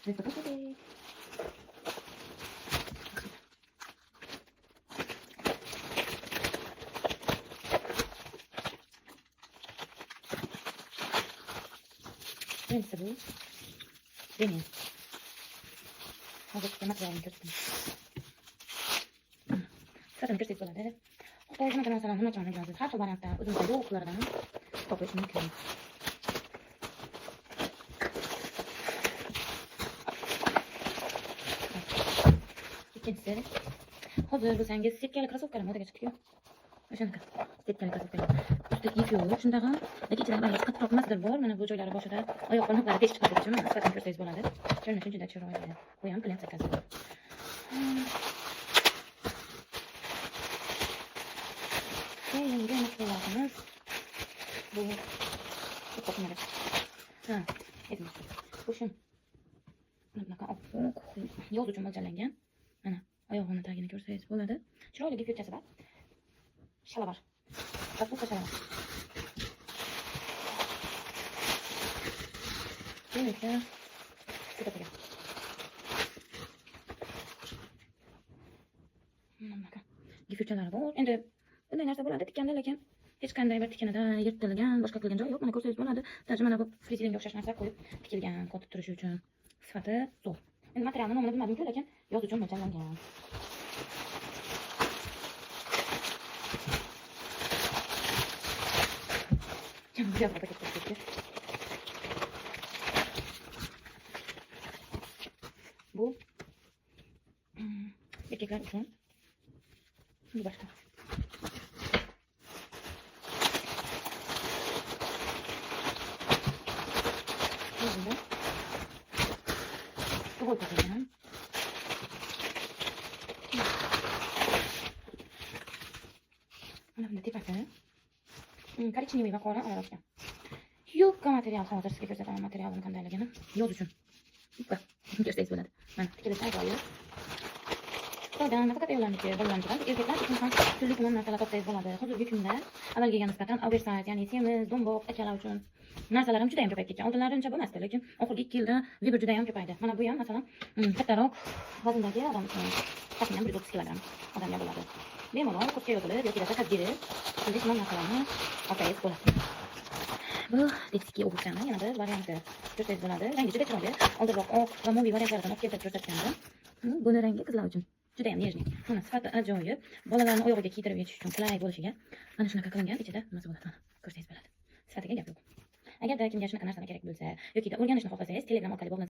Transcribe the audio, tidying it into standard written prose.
Birinchisi bu demen. Hozir materialni ko'rsataman. Sifatini ko'rsatib bo'ladi. Xitoy shunaqa narsalarni nima uchun yozadi? Har xil variantda uzun foyda o'qlardan topish mumkin. İkincisi, hozir bo'lsangiz setkali krossovkalar modaga chiqdi-ku. O'shanaqa setkali krossovkalar. Ustida ip yo'q, shundaqa, lekin ichida barcha qattiqroq masdir bor. Mana bu joylari boshida oyoq barmoqlari tez chiqadi uchun sifatini ko'rsangiz bo'ladi. Shuning uchun juda chiroyli. Bu ham klient zakasi. Endi materialimiz bu qo'shimcha. Ha, e'tibor. Bu shun. Bunaqa oq yoz uchun mo'ljallangan. Mana oyog'ini tagini ko'rsangiz bo'ladi. Chiroyli gifyotchasi bor. Shalabar. Bu shalabar. Bunga sifatiga. Bunaqa gifyotchalari bor. Endi bunday narsa bo'ladi tikkanda, lekin hech qanday bir tikanida yirtilgan, boshqa qilgan joyi yo'q. Mana ko'rsangiz bo'ladi. Даже mana bu frizilinga o'xshash narsa qo'yib tikilgan, qotib turishi uchun. Sifati zo'r. Endi materialni nomini bilmadim-ku, lekin yoz uchun mo'ljallangan. Bu yoqqa ketdi. Bu erkeklar uchun. Bu boshqa. Bu ko'rsatilgan. Mana bunda tepasi. Korичневый va qora aralashgan. Yupqa material hozir sizga ko'rsataman materialning qandayligini. Yoz uchun. Yupqa. Ko'rsangiz bo'ladi. Mana tikilish ajoyib. Xitoydan nafaqat ayollarniki, bolalarniki, erkaklar uchun ham turli tuman narsalar topsangiz bo'ladi. Hozirgi kunda avvalgiga nisbatan oversize, ya'ni semiz, do'mboq akalar uchun narsalar ham juda ham ko'payib ketgan. Oldinlari uncha bo'lmasdi, lekin oxirgi 2 yilda vibr juda ham ko'paydi. Mana bu ham masalan kattaroq vazndagi odam uchun taxminan 130 kg odamga bo'ladi. Bemalol kursga yozilib yoki takadiri turli tuman narsalarni olsangiz bo'ladi. Bu detskiy obuvchani yana bir varianti ko'rsangiz bo'ladi. Rangi juda chiroyli. Oldinroq oq va moviy variantlardan olib kelib ko'rsatgandim. Buni rangi qizlar uchun juda ham nejniy. Mana sifati ajoyib. Bolalarning oyog'iga kiydirib yetish uchun qulay bo'lishiga mana shunaqa qilingan. Ichida nimasi bo'ladi? Mana ko'rsangiz bo'ladi. Sifatiga gap yo'q. Agarda kimga shunaqa narsalar kerak bo'lsa yoki o'rganishni xohlasangiz, Telegram orqali bog'lansangiz